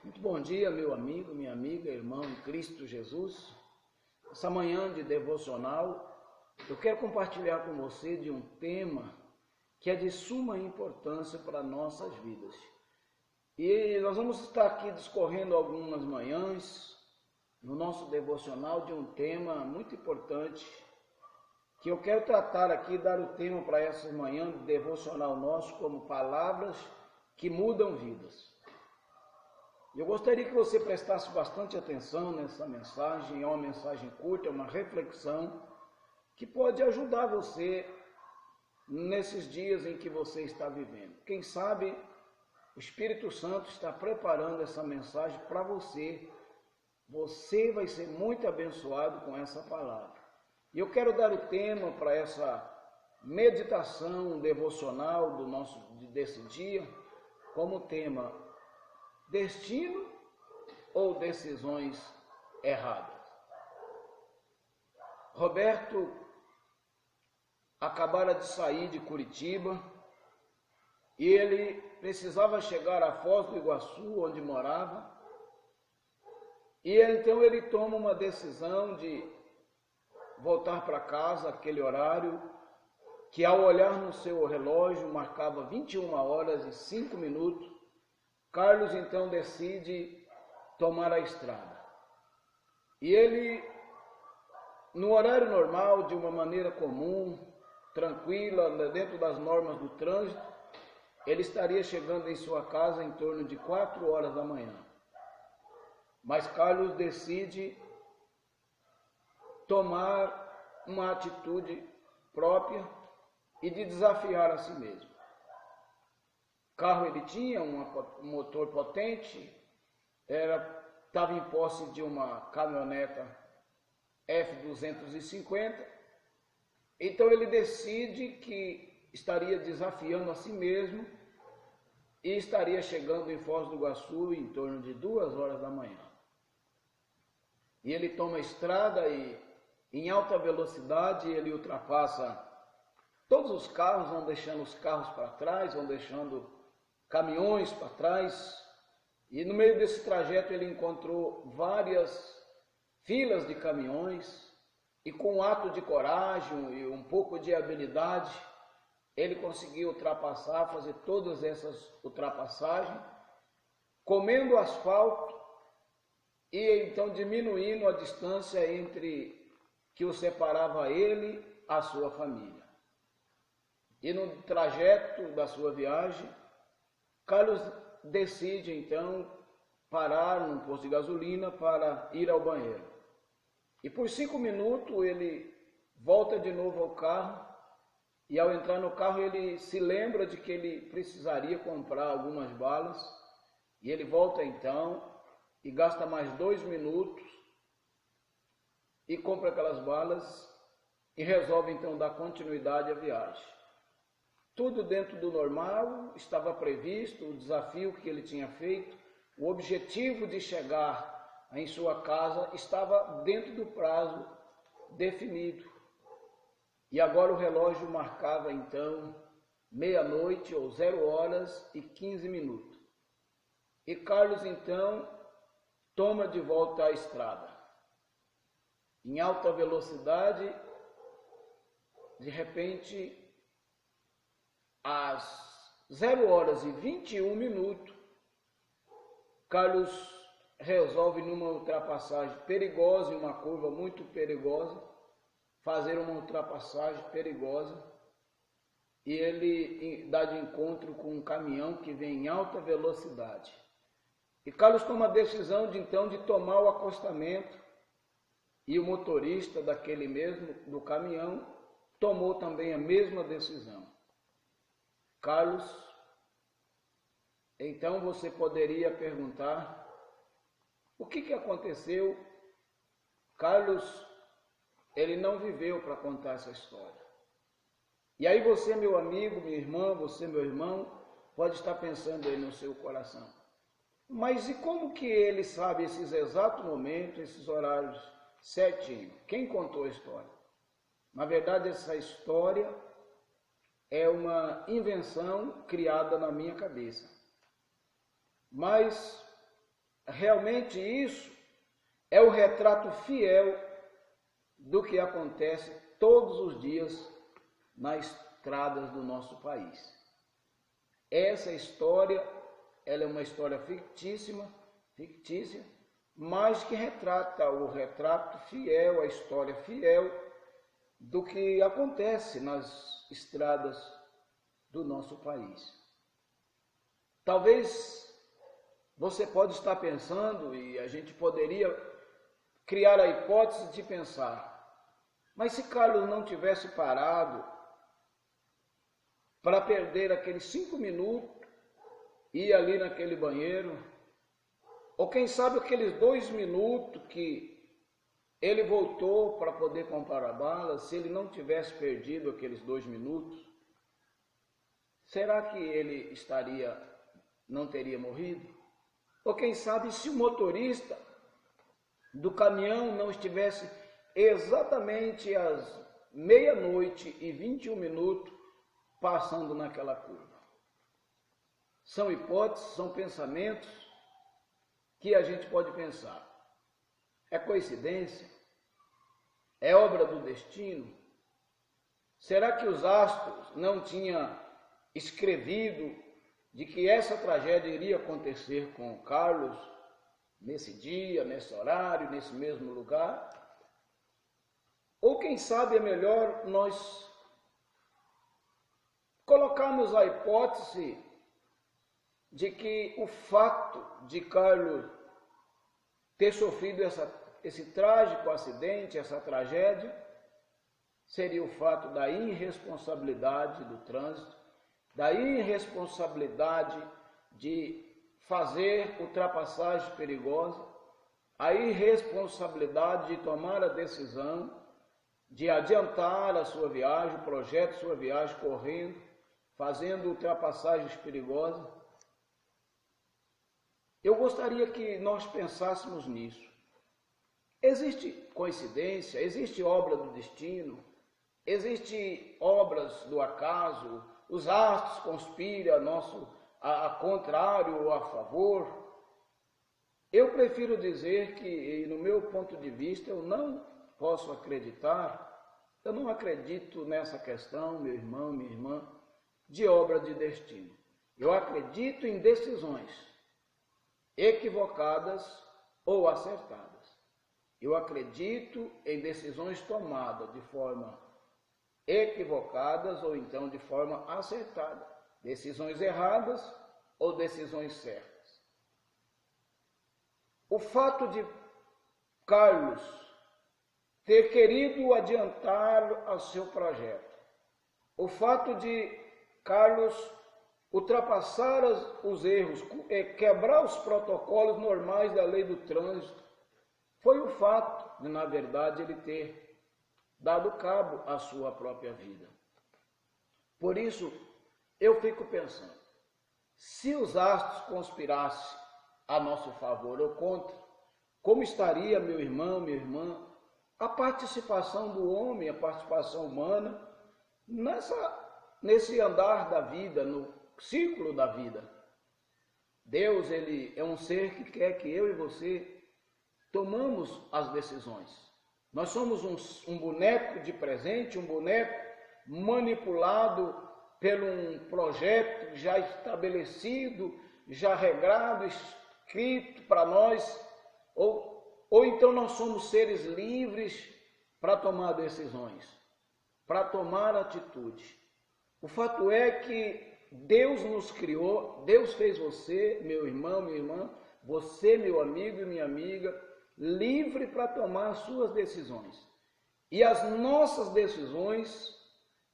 Muito bom dia, meu amigo, minha amiga, irmão em Cristo Jesus. Essa manhã de devocional, eu quero compartilhar com você de um tema que é de suma importância para nossas vidas. E nós vamos estar aqui discorrendo algumas manhãs no nosso devocional de um tema muito importante que eu quero tratar aqui, dar o tema para essa manhã de devocional nosso como palavras que mudam vidas. Eu gostaria que você prestasse bastante atenção nessa mensagem. É uma mensagem curta, é uma reflexão que pode ajudar você nesses dias em que você está vivendo. Quem sabe o Espírito Santo está preparando essa mensagem para você. Você vai ser muito abençoado com essa palavra. E eu quero dar o tema para essa meditação devocional desse dia como tema: destino ou decisões erradas? Roberto acabara de sair de Curitiba e ele precisava chegar a Foz do Iguaçu, onde morava, e então ele toma uma decisão de voltar para casa aquele horário que, ao olhar no seu relógio, marcava 21 horas e 5 minutos. Carlos então decide tomar a estrada. E ele, no horário normal, de uma maneira comum, tranquila, dentro das normas do trânsito, ele estaria chegando em sua casa em torno de 4 horas da manhã. Mas Carlos decide tomar uma atitude própria e de desafiar a si mesmo. O carro ele tinha um motor potente, estava em posse de uma caminhoneta F250, então ele decide que estaria desafiando a si mesmo e estaria chegando em Foz do Iguaçu em torno de 2 horas da manhã. E ele toma a estrada e, em alta velocidade, ele ultrapassa todos os carros, vão deixando os carros para trás, vão deixando caminhões para trás, e no meio desse trajeto ele encontrou várias filas de caminhões, e com um ato de coragem e um pouco de habilidade, ele conseguiu ultrapassar, fazer todas essas ultrapassagens, comendo asfalto e então diminuindo a distância que o separava ele e a sua família. E no trajeto da sua viagem, Carlos decide então parar num posto de gasolina para ir ao banheiro. E por 5 minutos ele volta de novo ao carro, e ao entrar no carro ele se lembra de que ele precisaria comprar algumas balas, e ele volta então e gasta mais 2 minutos e compra aquelas balas e resolve então dar continuidade à viagem. Tudo dentro do normal, estava previsto o desafio que ele tinha feito, o objetivo de chegar em sua casa estava dentro do prazo definido. E agora o relógio marcava então meia-noite ou 0 horas e 15 minutos. E Carlos então toma de volta a estrada. Em alta velocidade, de repente, às 0 horas e 21 minutos, Carlos resolve, numa ultrapassagem perigosa, em uma curva muito perigosa, fazer uma ultrapassagem perigosa, e ele dá de encontro com um caminhão que vem em alta velocidade. E Carlos toma a decisão de tomar o acostamento, e o motorista daquele mesmo, do caminhão, tomou também a mesma decisão. Carlos, então você poderia perguntar, o que aconteceu? Carlos, ele não viveu para contar essa história. E aí você, meu amigo, minha irmã, você, meu irmão, pode estar pensando aí no seu coração: mas e como que ele sabe esses exatos momentos, esses horários certinho? Quem contou a história? Na verdade, essa história é uma invenção criada na minha cabeça. Mas realmente isso é o retrato fiel do que acontece todos os dias nas estradas do nosso país. Essa história, ela é uma história fictícia, mas que retrata o retrato fiel, a história fiel do que acontece nas estradas do nosso país. Talvez você pode estar pensando, e a gente poderia criar a hipótese de pensar, mas se Carlos não tivesse parado para perder aqueles 5 minutos, ir ali naquele banheiro, ou quem sabe aqueles 2 minutos que ele voltou para poder comprar a bala, se ele não tivesse perdido aqueles 2 minutos, será que ele não teria morrido? Ou quem sabe se o motorista do caminhão não estivesse exatamente às 00h21 passando naquela curva. São hipóteses, são pensamentos que a gente pode pensar. É coincidência? É obra do destino? Será que os astros não tinham escrevido de que essa tragédia iria acontecer com o Carlos nesse dia, nesse horário, nesse mesmo lugar? Ou quem sabe é melhor nós colocarmos a hipótese de que o fato de Carlos ter sofrido esse trágico acidente, essa tragédia, seria o fato da irresponsabilidade do trânsito, da irresponsabilidade de fazer ultrapassagem perigosa, a irresponsabilidade de tomar a decisão de adiantar a sua viagem, o projeto de sua viagem, correndo, fazendo ultrapassagens perigosas. Eu gostaria que nós pensássemos nisso. Existe coincidência, existe obra do destino, existe obras do acaso, os astros conspiram a contrário ou a favor. Eu prefiro dizer que, no meu ponto de vista, eu não posso acreditar, eu não acredito nessa questão, meu irmão, minha irmã, de obra de destino. Eu acredito em decisões equivocadas ou acertadas. Eu acredito em decisões tomadas de forma equivocadas ou então de forma acertada. Decisões erradas ou decisões certas. O fato de Carlos ter querido adiantar ao seu projeto, o fato de Carlos ultrapassar os erros, quebrar os protocolos normais da lei do trânsito, foi o fato de, na verdade, ele ter dado cabo à sua própria vida. Por isso, eu fico pensando, se os astros conspirassem a nosso favor ou contra, como estaria, meu irmão, minha irmã, a participação do homem, a participação humana, nesse andar da vida, no ciclo da vida? Deus, ele é um ser que quer que eu e você tomamos as decisões. Nós somos um boneco de presente, um boneco manipulado por um projeto já estabelecido, já regrado, escrito para nós, ou então nós somos seres livres para tomar decisões, para tomar atitude. O fato é que Deus nos criou, Deus fez você, meu irmão, minha irmã, você, meu amigo e minha amiga, livre para tomar as suas decisões. E as nossas decisões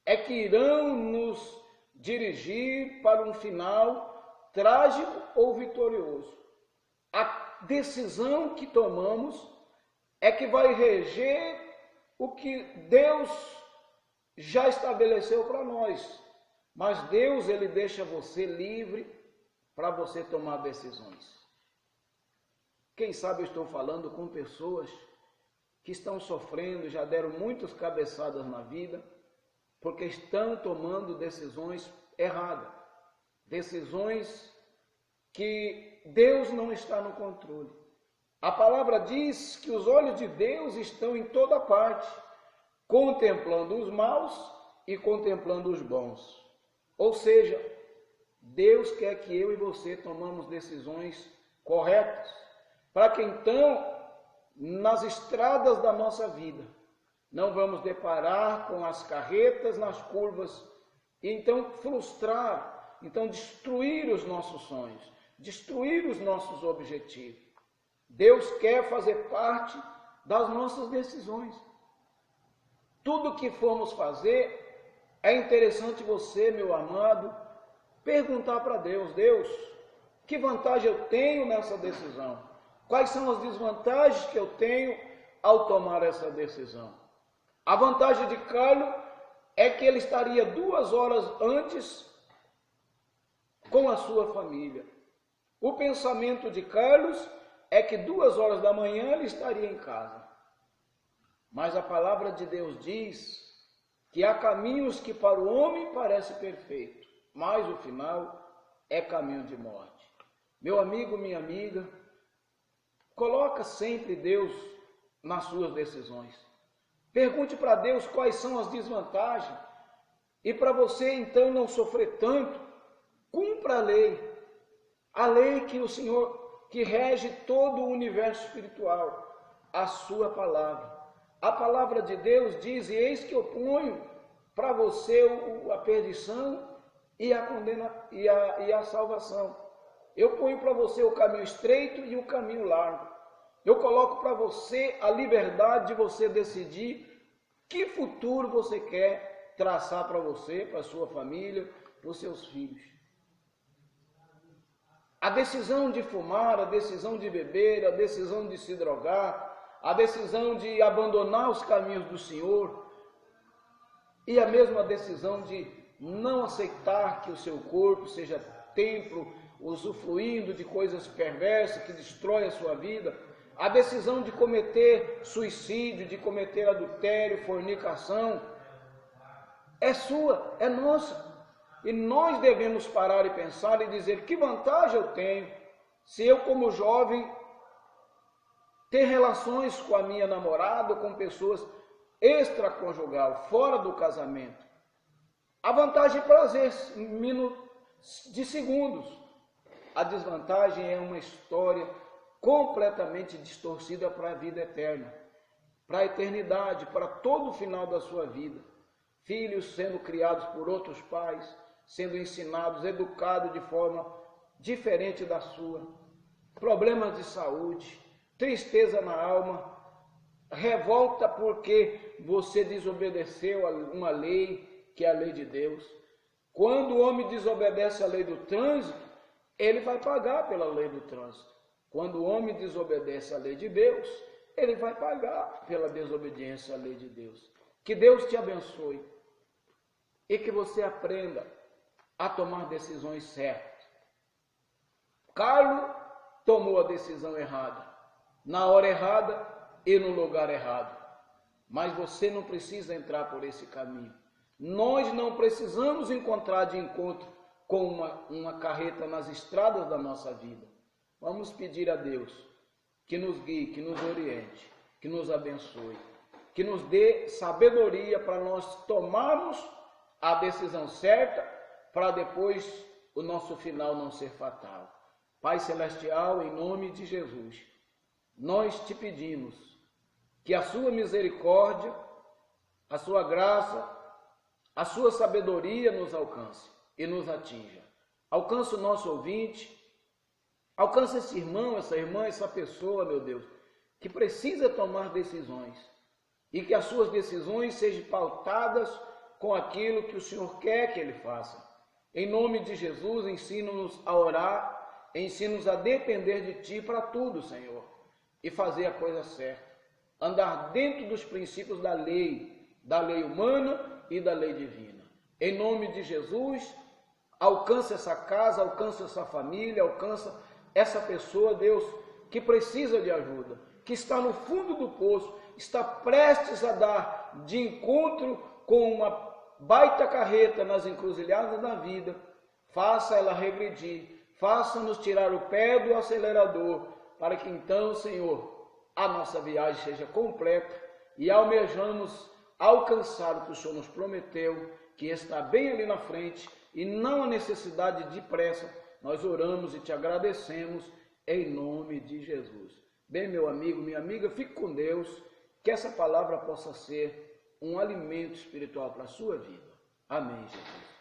é que irão nos dirigir para um final trágico ou vitorioso. A decisão que tomamos é que vai reger o que Deus já estabeleceu para nós. Mas Deus, ele deixa você livre para você tomar decisões. Quem sabe eu estou falando com pessoas que estão sofrendo, já deram muitas cabeçadas na vida, porque estão tomando decisões erradas. Decisões que Deus não está no controle. A palavra diz que os olhos de Deus estão em toda parte, contemplando os maus e contemplando os bons. Ou seja, Deus quer que eu e você tomamos decisões corretas, para que então, nas estradas da nossa vida, não vamos deparar com as carretas nas curvas e então frustrar, então destruir os nossos sonhos, destruir os nossos objetivos. Deus quer fazer parte das nossas decisões. Tudo que formos fazer, é interessante você, meu amado, perguntar para Deus: Deus, que vantagem eu tenho nessa decisão? Quais são as desvantagens que eu tenho ao tomar essa decisão? A vantagem de Carlos é que ele estaria 2 horas antes com a sua família. O pensamento de Carlos é que 2 horas da manhã ele estaria em casa. Mas a palavra de Deus diz que há caminhos que para o homem parece perfeito, mas o final é caminho de morte. Meu amigo, minha amiga, coloca sempre Deus nas suas decisões. Pergunte para Deus quais são as desvantagens. E para você então não sofrer tanto, cumpra a lei. A lei que o Senhor, que rege todo o universo espiritual, a sua palavra. A palavra de Deus diz: e eis que eu ponho para você a perdição e a condena e a salvação. Eu ponho para você o caminho estreito e o caminho largo. Eu coloco para você a liberdade de você decidir que futuro você quer traçar para você, para a sua família, para os seus filhos. A decisão de fumar, a decisão de beber, a decisão de se drogar, a decisão de abandonar os caminhos do Senhor e a mesma decisão de não aceitar que o seu corpo seja templo, usufruindo de coisas perversas que destroem a sua vida, a decisão de cometer suicídio, de cometer adultério, fornicação, é sua, é nossa. E nós devemos parar e pensar e dizer: que vantagem eu tenho se eu, como jovem, ter relações com a minha namorada ou com pessoas extraconjugal, fora do casamento. A vantagem é prazer de segundos. A desvantagem é uma história completamente distorcida para a vida eterna, para a eternidade, para todo o final da sua vida. Filhos sendo criados por outros pais, sendo ensinados, educados de forma diferente da sua. Problemas de saúde, tristeza na alma, revolta porque você desobedeceu a uma lei que é a lei de Deus. Quando o homem desobedece a lei do trânsito, ele vai pagar pela lei do trânsito. Quando o homem desobedece a lei de Deus, ele vai pagar pela desobediência à lei de Deus. Que Deus te abençoe e que você aprenda a tomar decisões certas. Carlos tomou a decisão errada, na hora errada e no lugar errado. Mas você não precisa entrar por esse caminho. Nós não precisamos encontrar de encontro com uma carreta nas estradas da nossa vida. Vamos pedir a Deus que nos guie, que nos oriente, que nos abençoe, que nos dê sabedoria para nós tomarmos a decisão certa, para depois o nosso final não ser fatal. Pai Celestial, em nome de Jesus, nós te pedimos que a sua misericórdia, a sua graça, a sua sabedoria nos alcance e nos atinja. Alcance o nosso ouvinte, alcance esse irmão, essa irmã, essa pessoa, meu Deus, que precisa tomar decisões e que as suas decisões sejam pautadas com aquilo que o Senhor quer que ele faça. Em nome de Jesus, ensina-nos a orar, ensina-nos a depender de Ti para tudo, Senhor, e fazer a coisa certa. Andar dentro dos princípios da lei humana e da lei divina. Em nome de Jesus, alcança essa casa, alcança essa família, alcança essa pessoa, Deus, que precisa de ajuda, que está no fundo do poço, está prestes a dar de encontro com uma baita carreta nas encruzilhadas da vida. Faça ela regredir, faça-nos tirar o pé do acelerador, para que então, Senhor, a nossa viagem seja completa e almejamos alcançar o que o Senhor nos prometeu, que está bem ali na frente, e não há necessidade de pressa. Nós oramos e te agradecemos em nome de Jesus. Bem, meu amigo, minha amiga, fique com Deus, que essa palavra possa ser um alimento espiritual para a sua vida. Amém, Jesus.